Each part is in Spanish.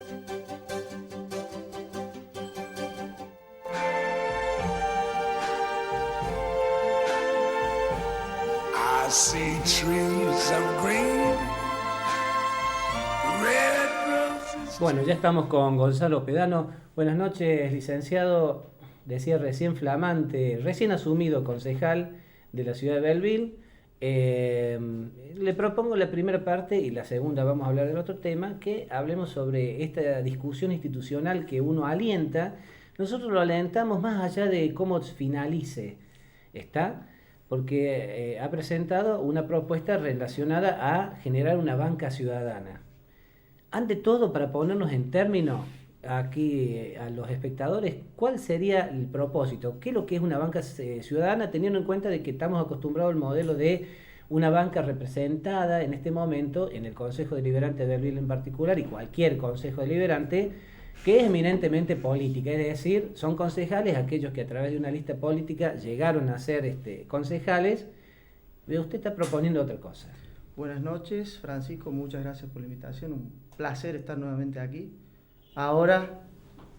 I see trees of green, red roses. Bueno, ya estamos con Gonzalo Pedano. Buenas noches, licenciado. Decía recién flamante, recién asumido concejal de la ciudad de Belleville. Le propongo la primera parte y la segunda vamos a hablar del otro tema, que hablemos sobre esta discusión institucional que uno alienta. Nosotros lo alentamos más allá de cómo finalice, ¿está? Porque ha presentado una propuesta relacionada a generar una banca ciudadana. Ante todo, para ponernos en términos aquí a los espectadores, ¿cuál sería el propósito? ¿Qué es lo que es una banca ciudadana, teniendo en cuenta de que estamos acostumbrados al modelo de una banca representada en este momento en el Consejo Deliberante de Belleville en particular y cualquier Consejo Deliberante que es eminentemente política? Es decir, son concejales aquellos que a través de una lista política llegaron a ser concejales. Pero usted está proponiendo otra cosa. Buenas noches, Francisco, muchas gracias por la invitación, un placer estar nuevamente aquí. Ahora,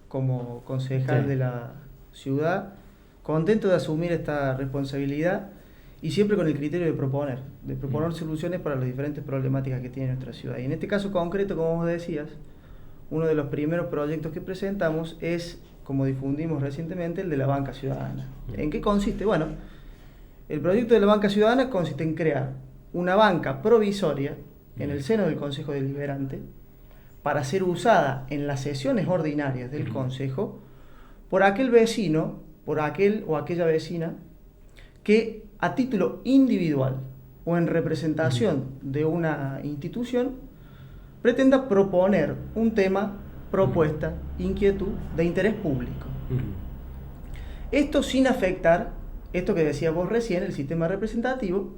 como concejal de la ciudad, contento de asumir esta responsabilidad y siempre con el criterio de proponer soluciones para las diferentes problemáticas que tiene nuestra ciudad. Y en este caso concreto, como vos decías, uno de los primeros proyectos que presentamos es, como difundimos recientemente, el de la banca ciudadana. ¿En qué consiste? Bueno, el proyecto de la banca ciudadana consiste en crear una banca provisoria en el seno del Consejo Deliberante para ser usada en las sesiones ordinarias del Consejo por aquel vecino, por aquel o aquella vecina que a título individual o en representación de una institución pretenda proponer un tema, propuesta, inquietud de interés público. Esto sin afectar, esto que decías vos recién, el sistema representativo,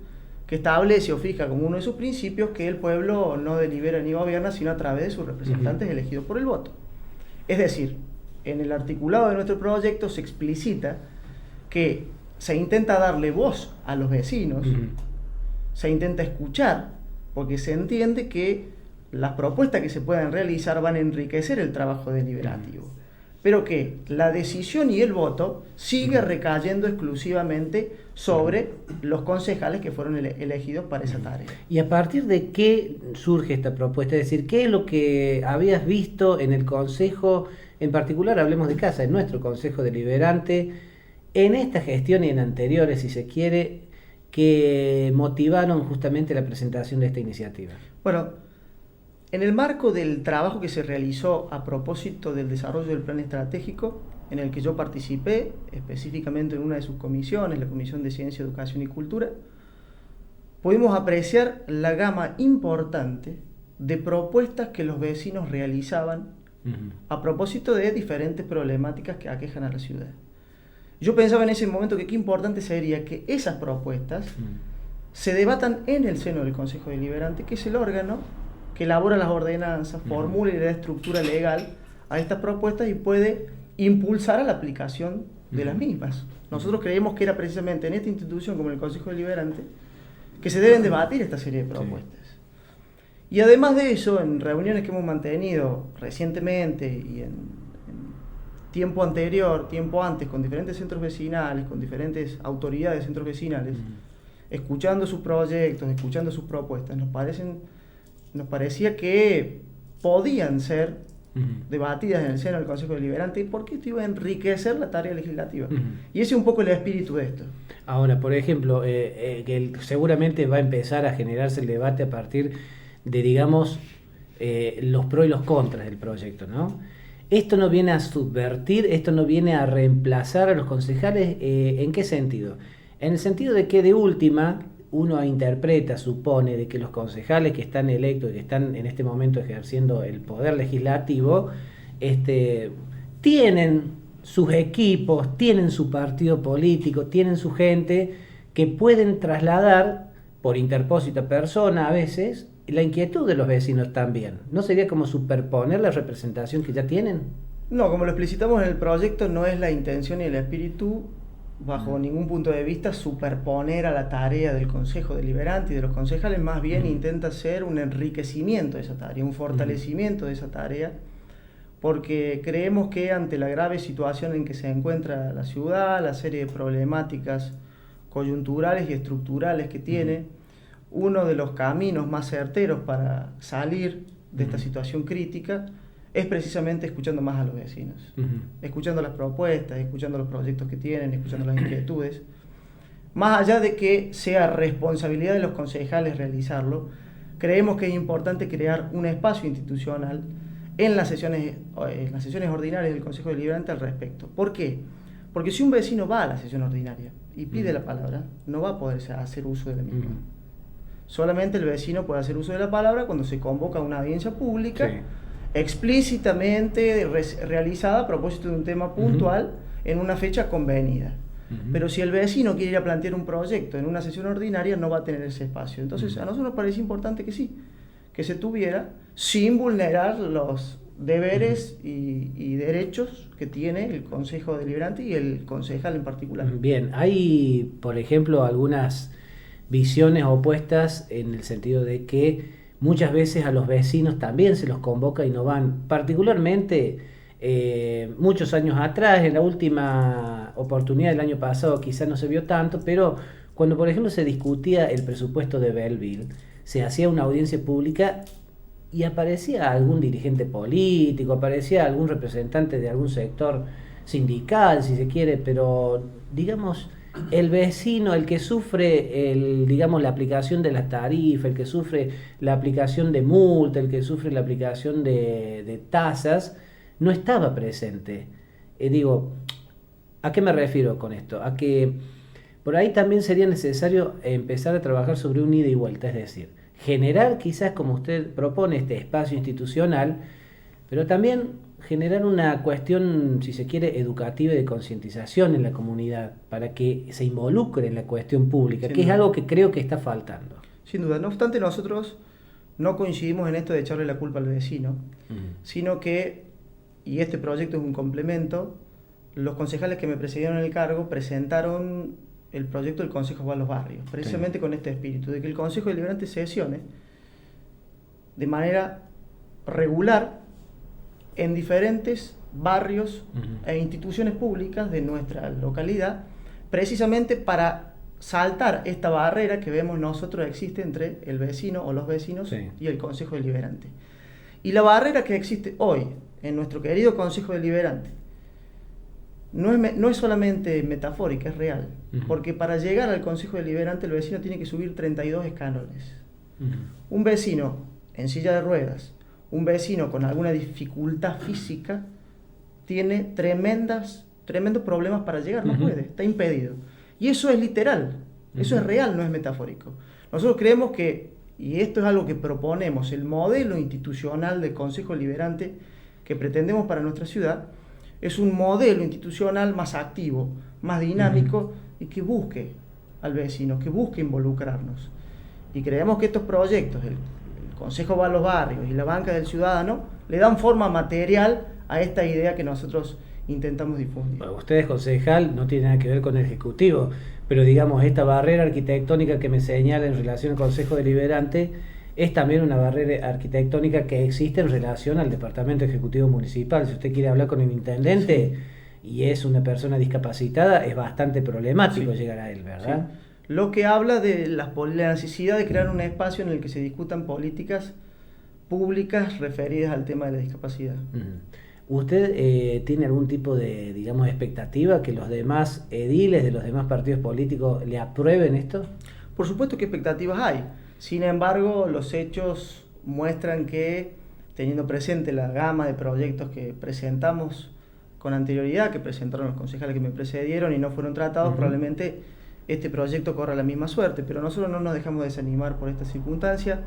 que establece o fija como uno de sus principios que el pueblo no delibera ni gobierna, sino a través de sus representantes elegidos por el voto. Es decir, en el articulado de nuestro proyecto se explicita que se intenta darle voz a los vecinos, se intenta escuchar, porque se entiende que las propuestas que se puedan realizar van a enriquecer el trabajo deliberativo, pero que la decisión y el voto sigue recayendo exclusivamente sobre los concejales que fueron elegidos para esa tarea. ¿Y a partir de qué surge esta propuesta? Es decir, ¿qué es lo que habías visto en el Consejo, en particular hablemos de casa, en nuestro Consejo Deliberante, en esta gestión y en anteriores, si se quiere, que motivaron justamente la presentación de esta iniciativa? Bueno, en el marco del trabajo que se realizó a propósito del desarrollo del plan estratégico, en el que yo participé, específicamente en una de sus comisiones, la Comisión de Ciencia, Educación y Cultura, pudimos apreciar la gama importante de propuestas que los vecinos realizaban a propósito de diferentes problemáticas que aquejan a la ciudad. Yo pensaba en ese momento que qué importante sería que esas propuestas se debatan en el seno del Consejo Deliberante, que es el órgano que elabora las ordenanzas, formula y le da estructura legal a estas propuestas y puede impulsar a la aplicación de las mismas. Nosotros creemos que era precisamente en esta institución como en el Consejo Deliberante que se deben debatir esta serie de propuestas. Y además de eso, en reuniones que hemos mantenido recientemente y en tiempo anterior, tiempo antes, con diferentes centros vecinales, con diferentes autoridades de centros vecinales, escuchando sus proyectos, escuchando sus propuestas, nos parecía que podían ser debatidas en el seno del Consejo Deliberante porque esto iba a enriquecer la tarea legislativa. Y ese es un poco el espíritu de esto. Ahora, por ejemplo, que seguramente va a empezar a generarse el debate a partir de, digamos, los pros y los contras del proyecto, ¿no? Esto no viene a subvertir, esto no viene a reemplazar a los concejales, ¿en qué sentido? En el sentido de que de última uno interpreta, supone, de que los concejales que están electos y que están en este momento ejerciendo el poder legislativo, tienen sus equipos, tienen su partido político, tienen su gente que pueden trasladar por interpósita persona a veces la inquietud de los vecinos también. ¿No sería como superponer la representación que ya tienen? No, como lo explicitamos en el proyecto, no es la intención y el espíritu, bajo ningún punto de vista, superponer a la tarea del Consejo Deliberante y de los concejales. Más bien intenta ser un enriquecimiento de esa tarea, un fortalecimiento de esa tarea, porque creemos que ante la grave situación en que se encuentra la ciudad, la serie de problemáticas coyunturales y estructurales que tiene, uno de los caminos más certeros para salir de esta situación crítica es precisamente escuchando más a los vecinos, escuchando las propuestas, escuchando los proyectos que tienen, escuchando las inquietudes. Más allá de que sea responsabilidad de los concejales realizarlo, creemos que es importante crear un espacio institucional en las sesiones ordinarias del Consejo Deliberante al respecto. ¿Por qué? Porque si un vecino va a la sesión ordinaria y pide la palabra, no va a poder hacer uso de la misma. Solamente el vecino puede hacer uso de la palabra cuando se convoca a una audiencia pública, explícitamente realizada a propósito de un tema puntual en una fecha convenida. Pero si el vecino quiere ir a plantear un proyecto en una sesión ordinaria, no va a tener ese espacio. Entonces, a nosotros nos parece importante que sí, que se tuviera, sin vulnerar los deberes y derechos que tiene el Consejo Deliberante y el concejal en particular. Bien, hay, por ejemplo, algunas visiones opuestas en el sentido de que muchas veces a los vecinos también se los convoca y no van, particularmente muchos años atrás, en la última oportunidad del año pasado quizás no se vio tanto, pero cuando por ejemplo se discutía el presupuesto de Belleville, se hacía una audiencia pública y aparecía algún dirigente político, aparecía algún representante de algún sector sindical, si se quiere, pero digamos, el vecino, el que sufre la aplicación de las tarifas, el que sufre la aplicación de multa, el que sufre la aplicación de tasas, no estaba presente. ¿A qué me refiero con esto? A que por ahí también sería necesario empezar a trabajar sobre un ida y vuelta, es decir, generar quizás, como usted propone, este espacio institucional, pero también generar una cuestión, si se quiere, educativa y de concientización en la comunidad, para que se involucre en la cuestión pública, que es algo que creo que está faltando. Sin duda, no obstante, nosotros no coincidimos en esto de echarle la culpa al vecino, sino que, y este proyecto es un complemento, los concejales que me precedieron en el cargo presentaron el proyecto del Consejo va a los barrios, precisamente con este espíritu, de que el Consejo Deliberante sesione de manera regular en diferentes barrios e instituciones públicas de nuestra localidad, precisamente para saltar esta barrera que vemos nosotros existe entre el vecino o los vecinos y el Consejo Deliberante. Y la barrera que existe hoy en nuestro querido Consejo Deliberante no es solamente metafórica, es real, porque para llegar al Consejo Deliberante el vecino tiene que subir 32 escalones. Un vecino en silla de ruedas, un vecino con alguna dificultad física, tiene tremendos problemas para llegar, no puede, está impedido. Y eso es literal, eso es real, no es metafórico. Nosotros creemos que, y esto es algo que proponemos, el modelo institucional del Consejo Deliberante que pretendemos para nuestra ciudad, es un modelo institucional más activo, más dinámico y que busque al vecino, que busque involucrarnos. Y creemos que estos proyectos, el Consejo va a los barrios y la banca del ciudadano, le dan forma material a esta idea que nosotros intentamos difundir. Bueno, usted es concejal, no tiene nada que ver con el Ejecutivo, pero digamos, esta barrera arquitectónica que me señala en relación al Consejo Deliberante es también una barrera arquitectónica que existe en relación al Departamento Ejecutivo Municipal. Si usted quiere hablar con el intendente y es una persona discapacitada, es bastante problemático llegar a él, ¿verdad? Sí. Lo que habla de la necesidad de crear un espacio en el que se discutan políticas públicas referidas al tema de la discapacidad. ¿Usted tiene algún tipo de, digamos, expectativa que los demás ediles de los demás partidos políticos le aprueben esto? Por supuesto que expectativas hay. Sin embargo, los hechos muestran que, teniendo presente la gama de proyectos que presentamos con anterioridad, que presentaron los concejales que me precedieron y no fueron tratados, probablemente este proyecto corra la misma suerte, pero nosotros no nos dejamos desanimar por esta circunstancia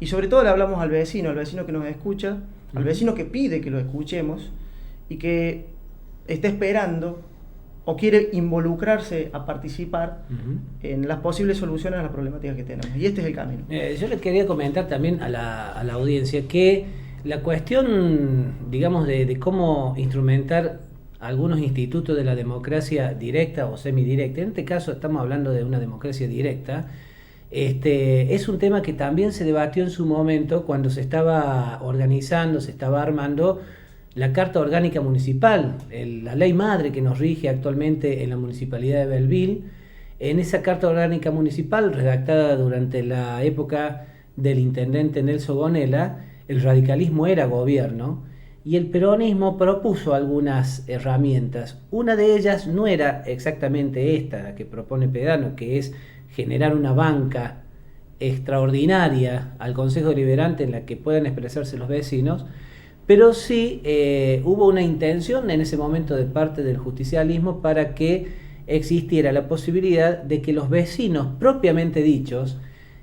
y sobre todo le hablamos al vecino que nos escucha, al vecino que pide que lo escuchemos y que está esperando o quiere involucrarse a participar en las posibles soluciones a las problemáticas que tenemos. Y este es el camino. Yo le quería comentar también a la audiencia que la cuestión, digamos, de cómo instrumentar algunos institutos de la democracia directa o semidirecta, en este caso estamos hablando de una democracia directa, es un tema que también se debatió en su momento cuando se estaba organizando, se estaba armando la Carta Orgánica Municipal, la ley madre que nos rige actualmente en la Municipalidad de Belleville. En esa Carta Orgánica Municipal, redactada durante la época del intendente Nelson Gonella, el radicalismo era gobierno y el peronismo propuso algunas herramientas. Una de ellas no era exactamente esta, la que propone Pedano, que es generar una banca extraordinaria al Consejo Deliberante en la que puedan expresarse los vecinos, pero sí hubo una intención en ese momento de parte del justicialismo para que existiera la posibilidad de que los vecinos propiamente dichos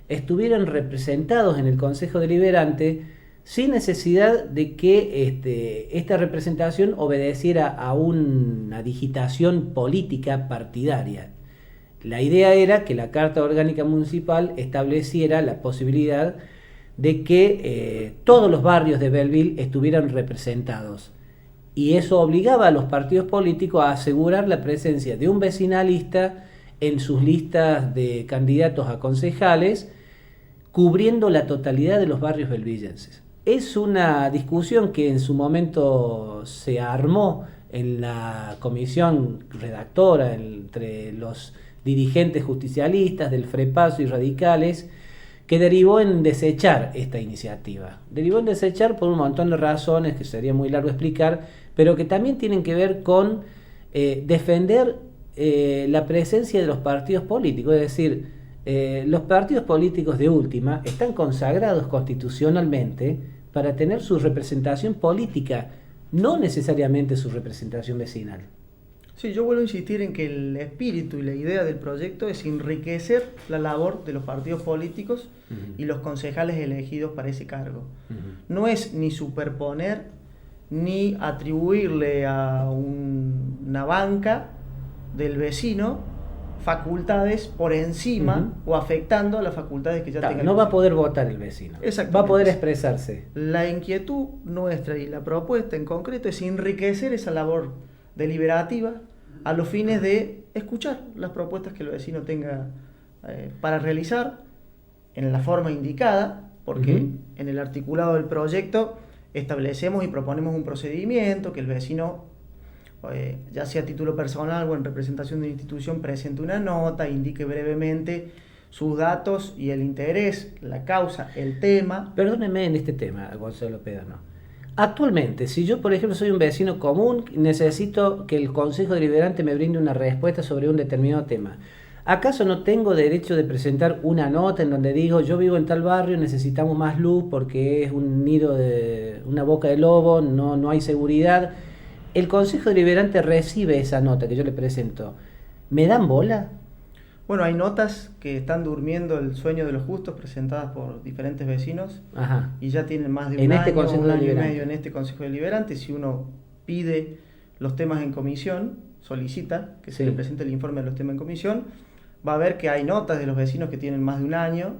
estuvieran representados en el Consejo Deliberante sin necesidad de que esta representación obedeciera a una digitación política partidaria. La idea era que la Carta Orgánica Municipal estableciera la posibilidad de que todos los barrios de Belleville estuvieran representados. Y eso obligaba a los partidos políticos a asegurar la presencia de un vecinalista en sus listas de candidatos a concejales, cubriendo la totalidad de los barrios belvillenses. Es una discusión que en su momento se armó en la comisión redactora entre los dirigentes justicialistas del FREPASO y radicales, que derivó en desechar esta iniciativa. Derivó en desechar por un montón de razones que sería muy largo explicar, pero que también tienen que ver con defender la presencia de los partidos políticos, es decir, los partidos políticos de última están consagrados constitucionalmente para tener su representación política, no necesariamente su representación vecinal. Sí, yo vuelvo a insistir en que el espíritu y la idea del proyecto es enriquecer la labor de los partidos políticos y los concejales elegidos para ese cargo. No es ni superponer ni atribuirle a una banca del vecino facultades por encima o afectando a las facultades que ya tenga. No va a poder votar el vecino, va a poder expresarse. La inquietud nuestra y la propuesta en concreto es enriquecer esa labor deliberativa a los fines de escuchar las propuestas que el vecino tenga para realizar en la forma indicada, porque en el articulado del proyecto establecemos y proponemos un procedimiento que el vecino, ya sea a título personal o en representación de la institución, presente una nota, indique brevemente sus datos y el interés, la causa, el tema. Perdóneme en este tema, Gonzalo Pedano. Actualmente, si yo, por ejemplo, soy un vecino común, necesito que el Consejo Deliberante me brinde una respuesta sobre un determinado tema. ¿Acaso no tengo derecho de presentar una nota en donde digo, yo vivo en tal barrio, necesitamos más luz porque es un nido de una boca de lobo, no hay seguridad? El Consejo Deliberante recibe esa nota que yo le presento. ¿Me dan bola? Bueno, hay notas que están durmiendo el sueño de los justos presentadas por diferentes vecinos. Ajá. Y ya tienen más de en un este año, Consejo un año y Deliberante. medio en este Consejo Deliberante. Si uno pide los temas en comisión, solicita que se le presente el informe de los temas en comisión, va a ver que hay notas de los vecinos que tienen más de un año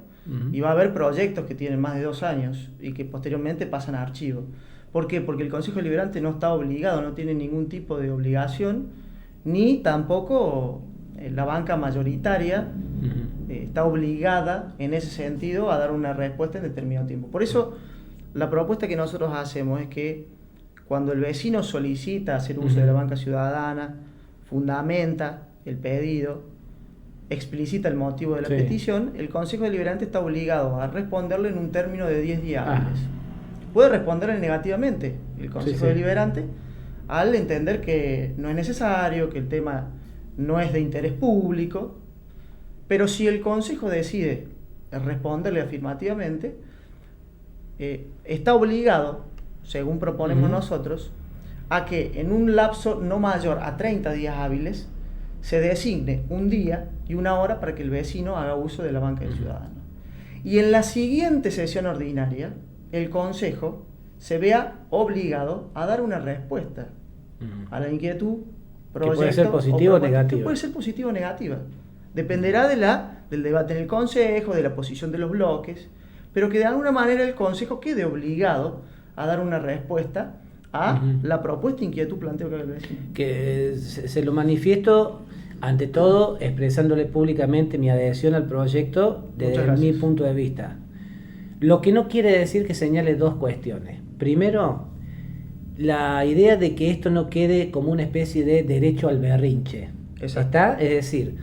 y va a haber proyectos que tienen más de 2 años y que posteriormente pasan a archivo. ¿Por qué? Porque el Consejo Deliberante no está obligado, no tiene ningún tipo de obligación, ni tampoco la banca mayoritaria está obligada en ese sentido a dar una respuesta en determinado tiempo. Por eso la propuesta que nosotros hacemos es que cuando el vecino solicita hacer uso de la banca ciudadana, fundamenta el pedido, explicita el motivo de la petición, el Consejo Deliberante está obligado a responderle en un término de 10 días hábiles. Puede responderle negativamente el Consejo Deliberante al entender que no es necesario, que el tema no es de interés público, pero si el Consejo decide responderle afirmativamente, está obligado, según proponemos nosotros, a que en un lapso no mayor a 30 días hábiles se designe un día y una hora para que el vecino haga uso de la banca del ciudadano. Y en la siguiente sesión ordinaria, el Consejo se vea obligado a dar una respuesta a la inquietud, proyecto, que puede ser positiva o negativa. Que puede ser positiva o negativa. Dependerá del debate en el Consejo, de la posición de los bloques, pero que de alguna manera el Consejo quede obligado a dar una respuesta a la propuesta inquietud planteo que haga el vecino. Que se lo manifiesto, ante todo, expresándole públicamente mi adhesión al proyecto desde mi punto de vista. Lo que no quiere decir que señale 2 cuestiones. Primero, la idea de que esto no quede como una especie de derecho al berrinche. Exacto. ¿Está? Es decir,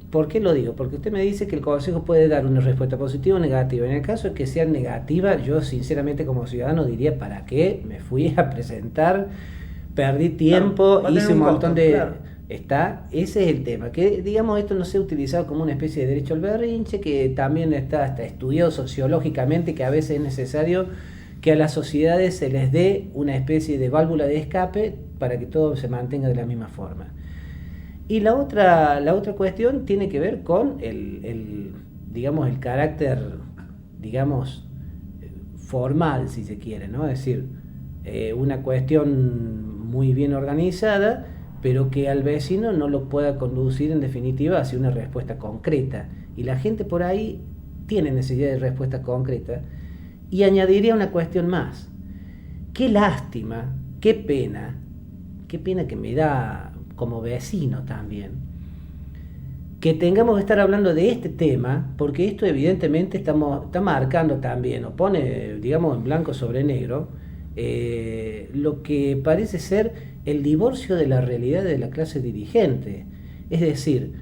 ¿por qué lo digo? Porque usted me dice que el Consejo puede dar una respuesta positiva o negativa. En el caso de que sea negativa, yo sinceramente como ciudadano diría, ¿para qué me fui a presentar? Perdí tiempo, Claro, hice un montón costo, de... claro. Ese es el tema, que digamos esto no sea utilizado como una especie de derecho al berrinche, que también está estudiado sociológicamente, que a veces es necesario que a las sociedades se les dé una especie de válvula de escape para que todo se mantenga de la misma forma. Y la otra cuestión tiene que ver con digamos, el carácter, digamos, formal, si se quiere, ¿no? Es decir, una cuestión muy bien organizada, pero que al vecino no lo pueda conducir en definitiva hacia una respuesta concreta. Y la gente por ahí tiene necesidad de respuesta concreta. Y añadiría una cuestión más. Qué lástima, qué pena que me da como vecino también, que tengamos que estar hablando de este tema, porque esto evidentemente está marcando también, o pone, digamos, en blanco sobre negro, lo que parece ser el divorcio de la realidad de la clase dirigente. Es decir,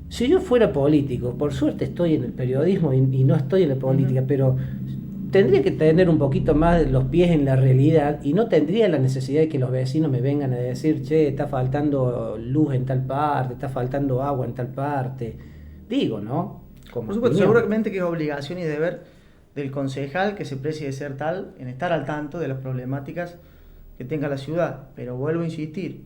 si yo fuera político, por suerte estoy en el periodismo y no estoy en la política, pero tendría que tener un poquito más los pies en la realidad y no tendría la necesidad de que los vecinos me vengan a decir, che, está faltando luz en tal parte, está faltando agua en tal parte. Digo, ¿no? Como por supuesto, opinión. seguramente que es obligación y deber del concejal que se precie de ser tal en estar al tanto de las problemáticas que tenga la ciudad. Pero vuelvo a insistir,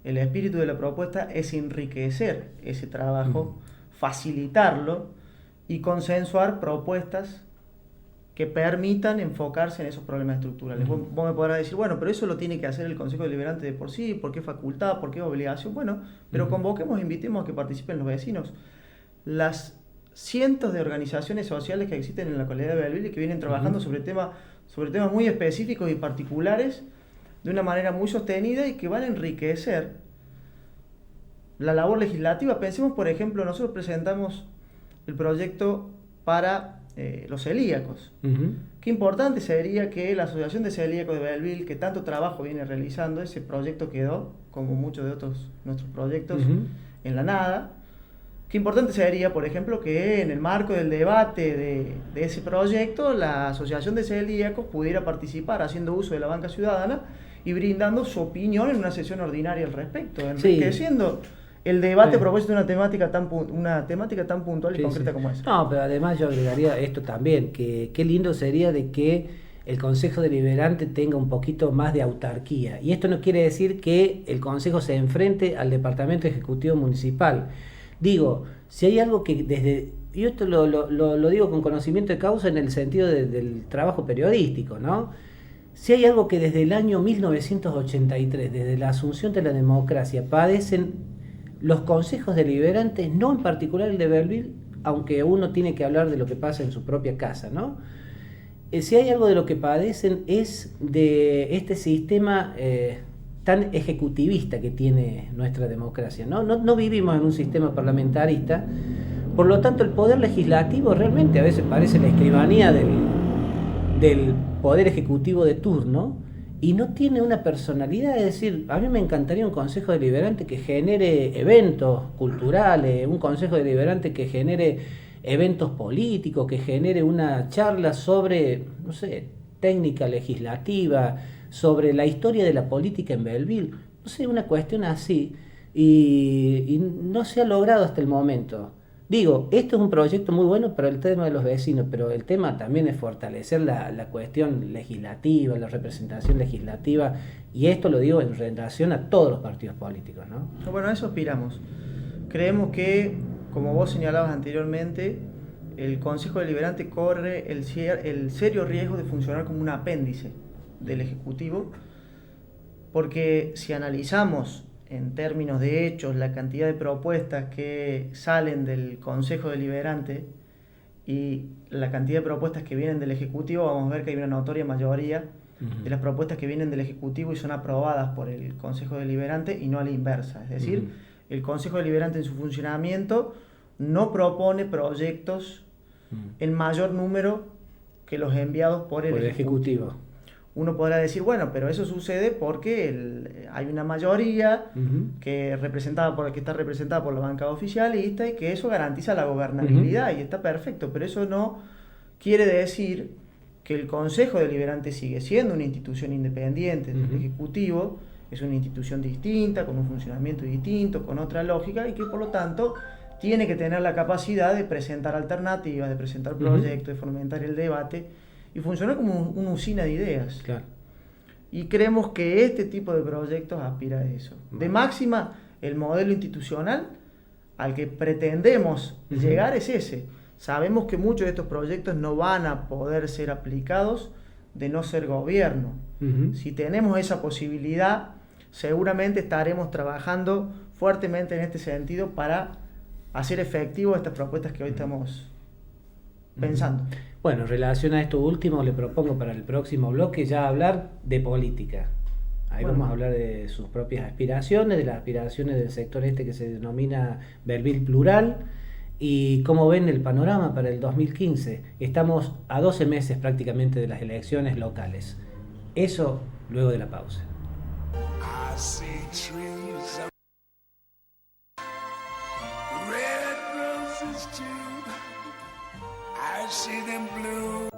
el espíritu de la propuesta es enriquecer ese trabajo, facilitarlo y consensuar propuestas que permitan enfocarse en esos problemas estructurales. Vos me podrás decir, bueno, pero eso lo tiene que hacer el Consejo Deliberante de por sí, ¿por qué facultad? ¿Por qué obligación? Bueno, pero convoquemos, invitemos a que participen los vecinos. Las cientos de organizaciones sociales que existen en la localidad de Belleville y que vienen trabajando sobre temas muy específicos y particulares de una manera muy sostenida y que van a enriquecer la labor legislativa. Pensemos, por ejemplo, nosotros presentamos el proyecto para los celíacos. Qué importante sería que la Asociación de Celíacos de Belleville, que tanto trabajo viene realizando, ese proyecto quedó, como muchos de otros nuestros proyectos, en la nada. Qué importante sería, por ejemplo, que en el marco del debate de ese proyecto, la Asociación de Celíacos pudiera participar haciendo uso de la banca ciudadana y brindando su opinión en una sesión ordinaria al respecto, enriqueciendo el debate a propósito de una temática tan puntual y concreta como esa. No, pero además yo agregaría esto también, que qué lindo sería de que el Consejo Deliberante tenga un poquito más de autarquía. Y esto no quiere decir que el Consejo se enfrente al Departamento Ejecutivo Municipal. Digo, si hay algo que desde... Yo esto lo digo con conocimiento de causa en el sentido del trabajo periodístico, ¿no? Si hay algo que desde el año 1983, desde la asunción de la democracia, padecen los consejos deliberantes, no en particular el de Belleville, aunque uno tiene que hablar de lo que pasa en su propia casa, ¿no? Si hay algo de lo que padecen es de este sistema tan ejecutivista que tiene nuestra democracia, ¿no? No vivimos en un sistema parlamentarista, por lo tanto el poder legislativo realmente a veces parece la escribanía del poder ejecutivo de turno y no tiene una personalidad. Es decir, a mí me encantaría un consejo deliberante que genere eventos culturales, un consejo deliberante que genere eventos políticos, que genere una charla sobre, no sé, técnica legislativa, sobre la historia de la política en Belleville, no sé, una cuestión así, y no se ha logrado hasta el momento. Digo, esto es un proyecto muy bueno para el tema de los vecinos, pero el tema también es fortalecer la cuestión legislativa, la representación legislativa, y esto lo digo en relación a todos los partidos políticos, ¿no? Bueno, a eso aspiramos. Creemos que, como vos señalabas anteriormente, el Consejo Deliberante corre el serio riesgo de funcionar como un apéndice del Ejecutivo, porque si analizamos en términos de hechos la cantidad de propuestas que salen del Consejo Deliberante y la cantidad de propuestas que vienen del Ejecutivo, vamos a ver que hay una notoria mayoría de las propuestas que vienen del Ejecutivo y son aprobadas por el Consejo Deliberante y no a la inversa. Es decir, el Consejo Deliberante en su funcionamiento no propone proyectos en mayor número que los enviados por el Ejecutivo. Uno podrá decir, bueno, pero eso sucede porque hay una mayoría que está representada por la bancada oficialista y que eso garantiza la gobernabilidad y está perfecto, pero eso no quiere decir que el Consejo Deliberante sigue siendo una institución independiente del Ejecutivo, es una institución distinta, con un funcionamiento distinto, con otra lógica y que por lo tanto tiene que tener la capacidad de presentar alternativas, de presentar proyectos, de fomentar el debate y funcionar como una usina de ideas. Claro. Y creemos que este tipo de proyectos aspira a eso. De máxima, el modelo institucional al que pretendemos llegar es ese. Sabemos que muchos de estos proyectos no van a poder ser aplicados de no ser gobierno. Si tenemos esa posibilidad, seguramente estaremos trabajando fuertemente en este sentido para hacer efectivo estas propuestas que hoy estamos pensando. Bueno, en relación a esto último, le propongo para el próximo bloque ya hablar de política. Ahí vamos a hablar de sus propias aspiraciones, de las aspiraciones del sector este que se denomina Belville Plural y cómo ven el panorama para el 2015. Estamos a 12 meses prácticamente de las elecciones locales. Eso luego de la pausa. I see trees of red roses too. I see them blue